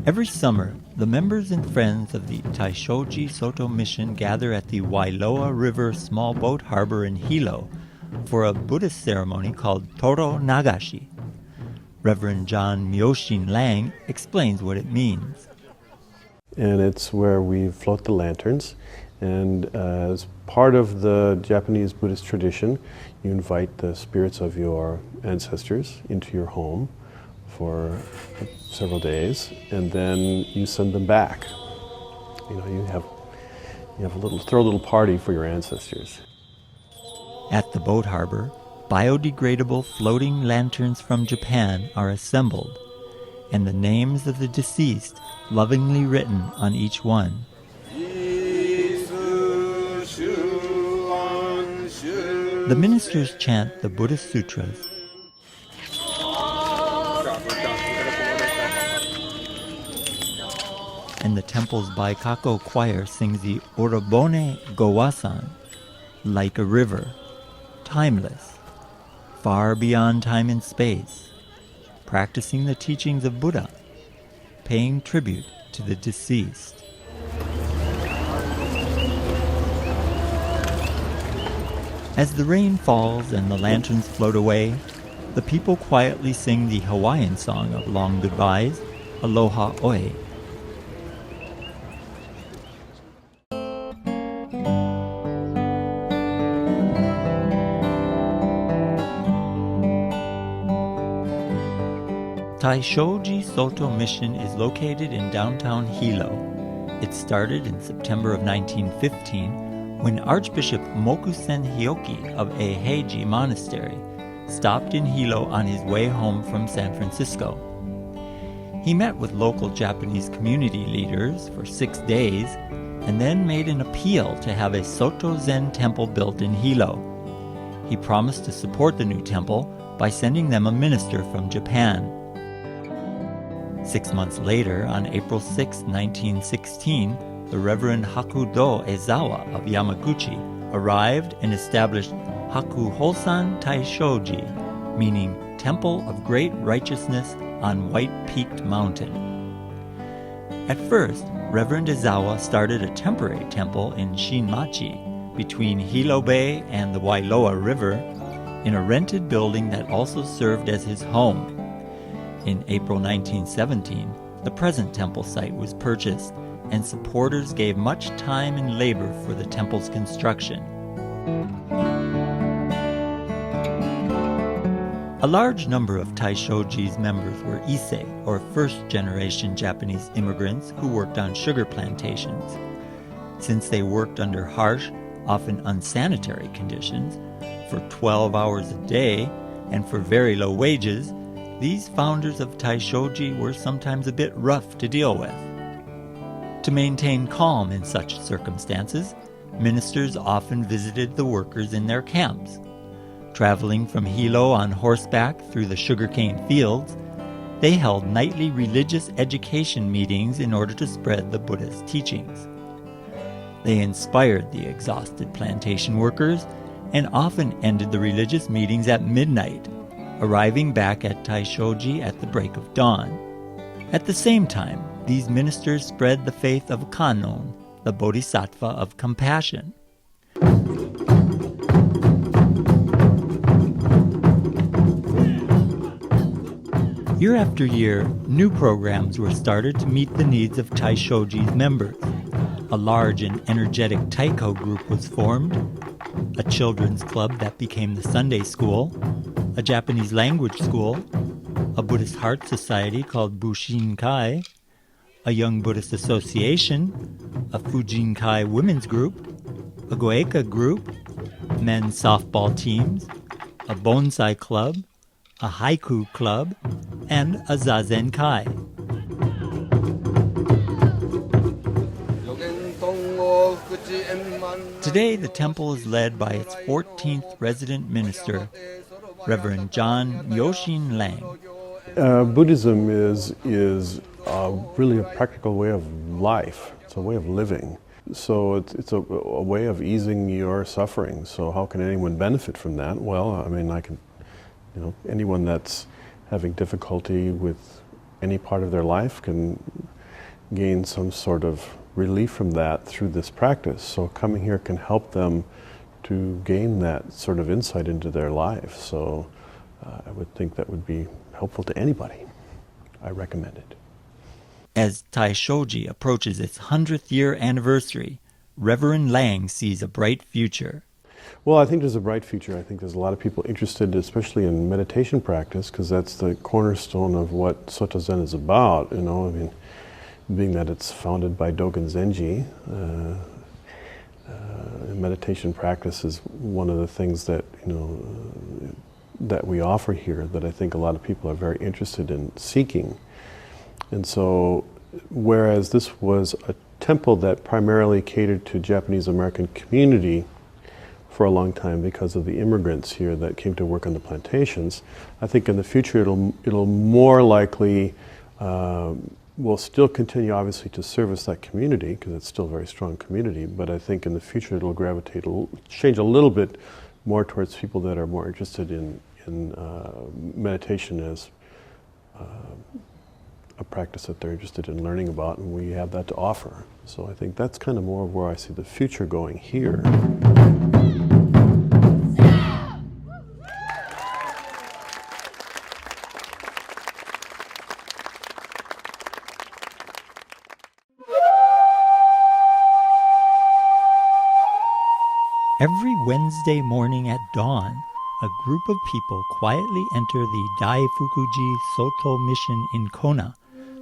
Every summer, the members and friends of the Taishoji Soto Mission gather at the Wailoa River small boat harbor in Hilo for a Buddhist ceremony called Toro Nagashi. Reverend John Myoshin Lang explains what it means. And it's where we float the lanterns, and as part of the Japanese Buddhist tradition, you invite the spirits of your ancestors into your home for several days, and then you send them back. You know, you have throw a little party for your ancestors. At the boat harbor, biodegradable floating lanterns from Japan are assembled, and the names of the deceased lovingly written on each one. The ministers chant the Buddhist sutras, and the temple's Baikako choir sings the Orobone Gowasan, like a river, timeless, far beyond time and space, practicing the teachings of Buddha, paying tribute to the deceased. As the rain falls and the lanterns float away, the people quietly sing the Hawaiian song of long goodbyes, Aloha Oe. Taishoji Soto Mission is located in downtown Hilo. It started in September of 1915 when Archbishop Mokusen Hioki of Eiheiji Monastery stopped in Hilo on his way home from San Francisco. He met with local Japanese community leaders for 6 days and then made an appeal to have a Soto Zen temple built in Hilo. He promised to support the new temple by sending them a minister from Japan. 6 months later, on April 6, 1916, the Reverend Hakudo Ezawa of Yamaguchi arrived and established Haku Hosan Taishoji, meaning Temple of Great Righteousness on White-Peaked Mountain. At first, Reverend Ezawa started a temporary temple in Shinmachi, between Hilo Bay and the Wailoa River, in a rented building that also served as his home. In April 1917, the present temple site was purchased, and supporters gave much time and labor for the temple's construction. A large number of Taishoji's members were Issei, or first-generation Japanese immigrants who worked on sugar plantations. Since they worked under harsh, often unsanitary conditions, for 12 hours a day, and for very low wages, these founders of Taishoji were sometimes a bit rough to deal with. To maintain calm in such circumstances, ministers often visited the workers in their camps. Traveling from Hilo on horseback through the sugarcane fields, they held nightly religious education meetings in order to spread the Buddhist teachings. They inspired the exhausted plantation workers and often ended the religious meetings at midnight, arriving back at Taishoji at the break of dawn. At the same time, these ministers spread the faith of Kannon, the Bodhisattva of compassion. Year after year, new programs were started to meet the needs of Taishoji's members. A large and energetic taiko group was formed, a children's club that became the Sunday school, a Japanese language school, a Buddhist heart society called Bushinkai, a Young Buddhist Association, a Fujinkai women's group, a Goeka group, men's softball teams, a bonsai club, a haiku club, and a Zazen Kai. Today, the temple is led by its 14th resident minister, Reverend John Yoshin Lang. Buddhism is really a practical way of life. It's a way of living. So it's a way of easing your suffering. So how can anyone benefit from that? Well, I mean, anyone that's having difficulty with any part of their life can gain some sort of relief from that through this practice. So coming here can help them to gain that sort of insight into their life. So I would think that would be helpful to anybody. I recommend it. As Taishoji approaches its 100th year anniversary, Reverend Lang sees a bright future. Well, I think there's a bright future. I think there's a lot of people interested, especially in meditation practice, because that's the cornerstone of what Soto Zen is about. I mean, being that it's founded by Dogen Zenji, meditation practice is one of the things that that we offer here that I think a lot of people are very interested in seeking. And so, whereas this was a temple that primarily catered to Japanese American community for a long time because of the immigrants here that came to work on the plantations, I think in the future it'll more likely will still continue obviously to service that community because it's still a very strong community, but I think in the future it'll change a little bit more towards people that are more interested in meditation as a practice that they're interested in learning about, and we have that to offer. So I think that's kind of more where I see the future going here. Every Wednesday morning at dawn, a group of people quietly enter the Daifukuji Soto Mission in Kona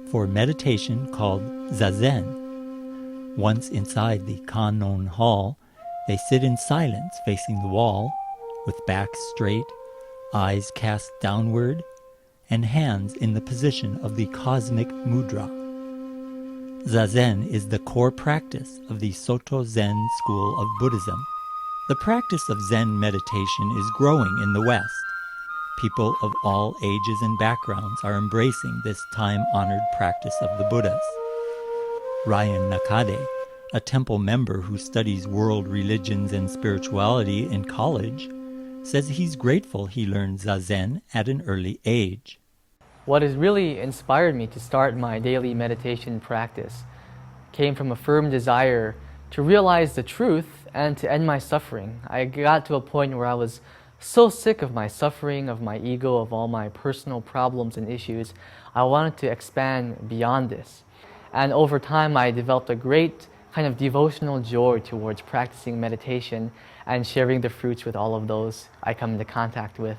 for meditation called Zazen. Once inside the Kannon Hall, they sit in silence facing the wall, with backs straight, eyes cast downward, and hands in the position of the cosmic mudra. Zazen is the core practice of the Soto Zen school of Buddhism. The practice of Zen meditation is growing in the West. People of all ages and backgrounds are embracing this time-honored practice of the Buddhas. Ryan Nakade, a temple member who studies world religions and spirituality in college, says he's grateful he learned Zazen at an early age. What has really inspired me to start my daily meditation practice came from a firm desire to realize the truth and to end my suffering. I got to a point where I was so sick of my suffering, of my ego, of all my personal problems and issues. I wanted to expand beyond this. And over time, I developed a great kind of devotional joy towards practicing meditation and sharing the fruits with all of those I come into contact with.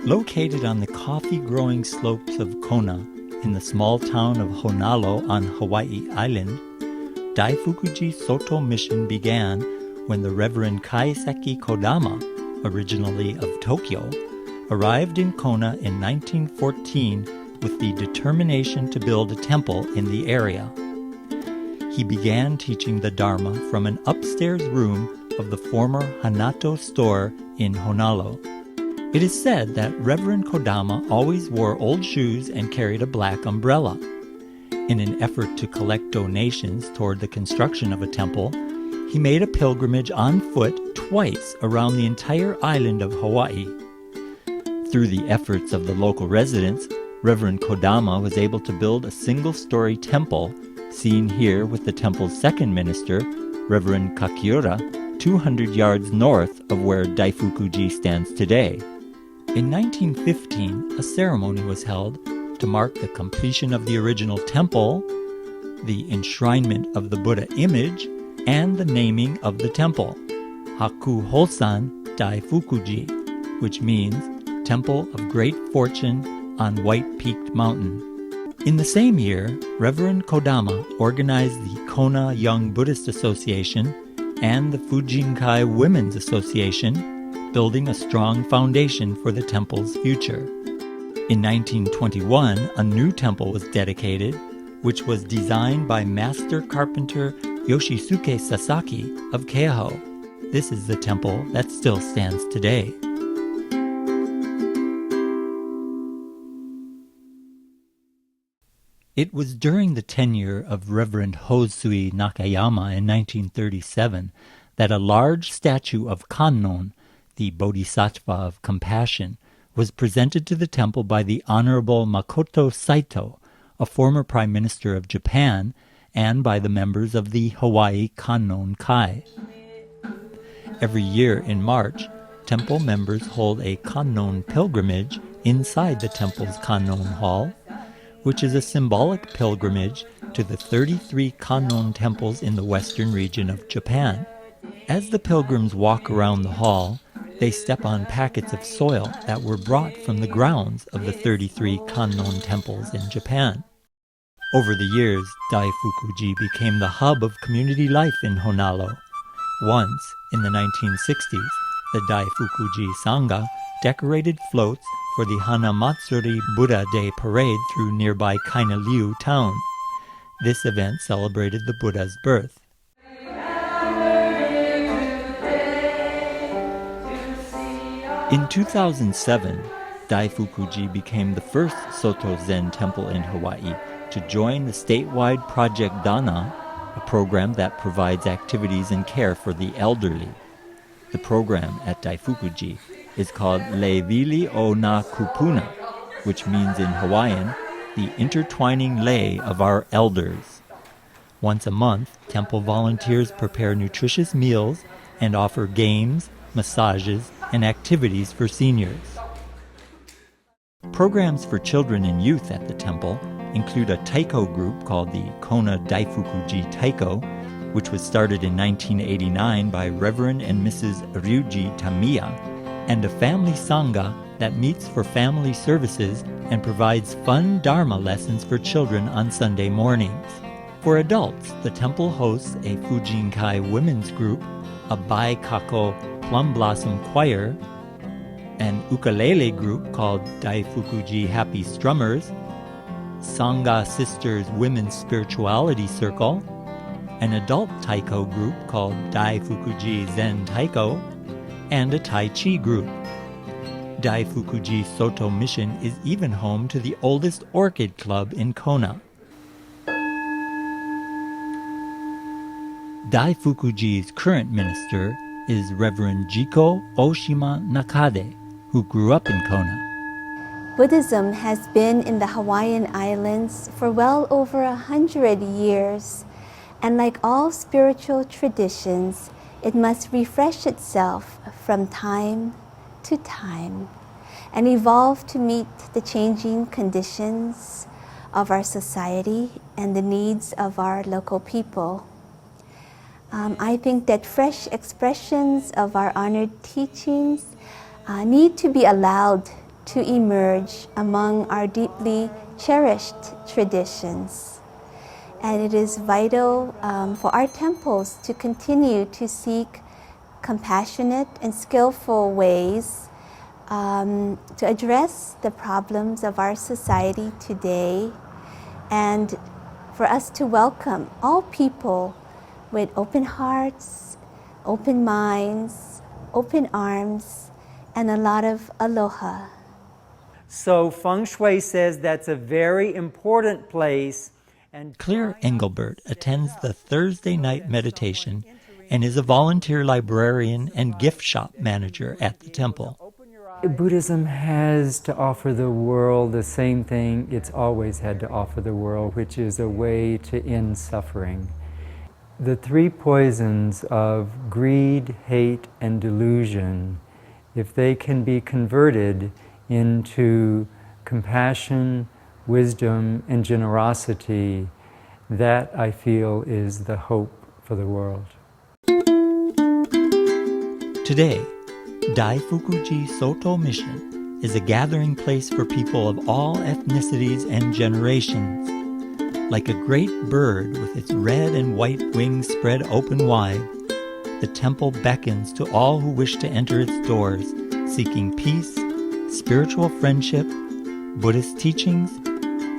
Located on the coffee-growing slopes of Kona, in the small town of Honalo on Hawai'i Island, Daifukuji Soto Mission began when the Reverend Kaiseki Kodama, originally of Tokyo, arrived in Kona in 1914 with the determination to build a temple in the area. He began teaching the Dharma from an upstairs room of the former Hanato store in Honalo. It is said that Reverend Kodama always wore old shoes and carried a black umbrella. In an effort to collect donations toward the construction of a temple, he made a pilgrimage on foot twice around the entire island of Hawaii. Through the efforts of the local residents, Reverend Kodama was able to build a single-story temple seen here with the temple's second minister, Reverend Kakiura, 200 yards north of where Daifuku-ji stands today. In 1915, a ceremony was held to mark the completion of the original temple, the enshrinement of the Buddha image, and the naming of the temple, Haku Hosan Daifuku-ji, which means Temple of Great Fortune on White-Peaked Mountain. In the same year, Reverend Kodama organized the Kona Young Buddhist Association and the Fujinkai Women's Association, building a strong foundation for the temple's future. In 1921, a new temple was dedicated, which was designed by master carpenter Yoshisuke Sasaki of Keiho. This is the temple that still stands today. It was during the tenure of Reverend Hosui Nakayama in 1937 that a large statue of Kannon, the Bodhisattva of Compassion, was presented to the temple by the Honorable Makoto Saito, a former Prime Minister of Japan, and by the members of the Hawai'i Kannon Kai. Every year in March, temple members hold a Kannon pilgrimage inside the temple's Kannon Hall, which is a symbolic pilgrimage to the 33 Kannon temples in the western region of Japan. As the pilgrims walk around the hall, they step on packets of soil that were brought from the grounds of the 33 Kannon temples in Japan. Over the years, Daifuku-ji became the hub of community life in Honalo. Once, in the 1960s, the Daifuku-ji Sangha decorated floats for the Hanamatsuri Buddha Day parade through nearby Kainaliu town. This event celebrated the Buddha's birth. In 2007, Daifuku-ji became the first Soto Zen temple in Hawaii to join the statewide Project Dana, a program that provides activities and care for the elderly. The program at Daifuku-ji is called Leivili o na Kupuna, which means in Hawaiian, the intertwining lei of our elders. Once a month, temple volunteers prepare nutritious meals and offer games, massages, and activities for seniors. Programs for children and youth at the temple include a taiko group called the Kona Daifuku-ji Taiko, which was started in 1989 by Reverend and Mrs. Ryuji Tamiya, and a family sangha that meets for family services and provides fun Dharma lessons for children on Sunday mornings. For adults, the temple hosts a Fujinkai women's group, a Baikako Plum Blossom Choir, an ukulele group called Daifuku-ji Happy Strummers, Sangha Sisters Women's Spirituality Circle, an adult taiko group called Daifuku-ji Zen Taiko, and a Tai Chi group. Daifuku-ji Soto Mission is even home to the oldest orchid club in Kona. Daifuku-ji's current minister is Reverend Jiko Oshima Nakade, who grew up in Kona. Buddhism has been in the Hawaiian Islands for well over 100 years, and like all spiritual traditions, it must refresh itself from time to time and evolve to meet the changing conditions of our society and the needs of our local people. I think that fresh expressions of our honored teachings need to be allowed to emerge among our deeply cherished traditions. And it is vital for our temples to continue to seek compassionate and skillful ways to address the problems of our society today, and for us to welcome all people with open hearts, open minds, open arms, and a lot of aloha. So Feng Shui says that's a very important place. And Claire Engelbert attends the Thursday night meditation and is a volunteer librarian and gift shop manager at the temple. Buddhism has to offer the world the same thing it's always had to offer the world, which is a way to end suffering. The three poisons of greed, hate, and delusion, if they can be converted into compassion, wisdom, and generosity, that I feel is the hope for the world. Today, Daifukuji Soto Mission is a gathering place for people of all ethnicities and generations. Like a great bird with its red and white wings spread open wide, the temple beckons to all who wish to enter its doors, seeking peace, spiritual friendship, Buddhist teachings,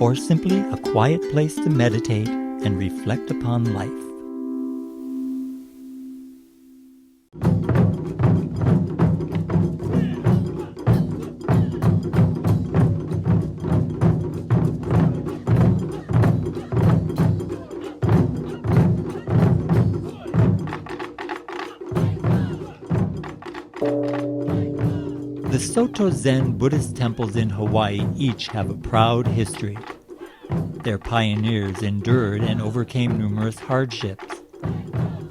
or simply a quiet place to meditate and reflect upon life. The Soto Zen Buddhist temples in Hawaii each have a proud history. Their pioneers endured and overcame numerous hardships.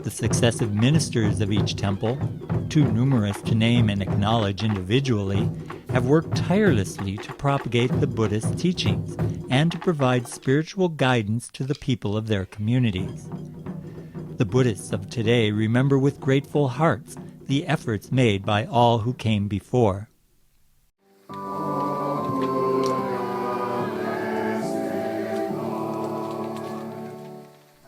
The successive ministers of each temple, too numerous to name and acknowledge individually, have worked tirelessly to propagate the Buddhist teachings and to provide spiritual guidance to the people of their communities. The Buddhists of today remember with grateful hearts the efforts made by all who came before.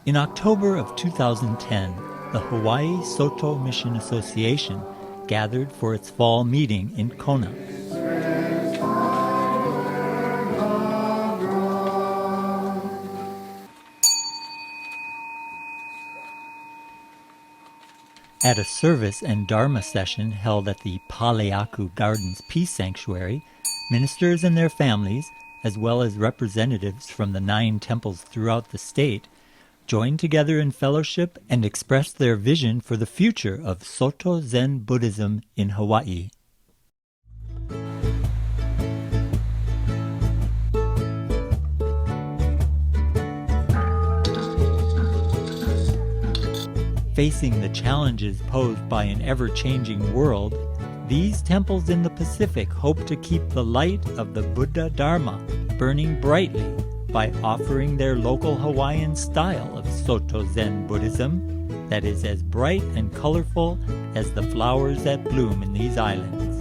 In October of 2010, the Hawaii Soto Mission Association gathered for its fall meeting in Kona. At a service and Dharma session held at the Paleaku Gardens Peace Sanctuary, ministers and their families, as well as representatives from the 9 temples throughout the state, joined together in fellowship and expressed their vision for the future of Soto Zen Buddhism in Hawaii. Facing the challenges posed by an ever-changing world, these temples in the Pacific hope to keep the light of the Buddha Dharma burning brightly by offering their local Hawaiian style of Soto Zen Buddhism that is as bright and colorful as the flowers that bloom in these islands.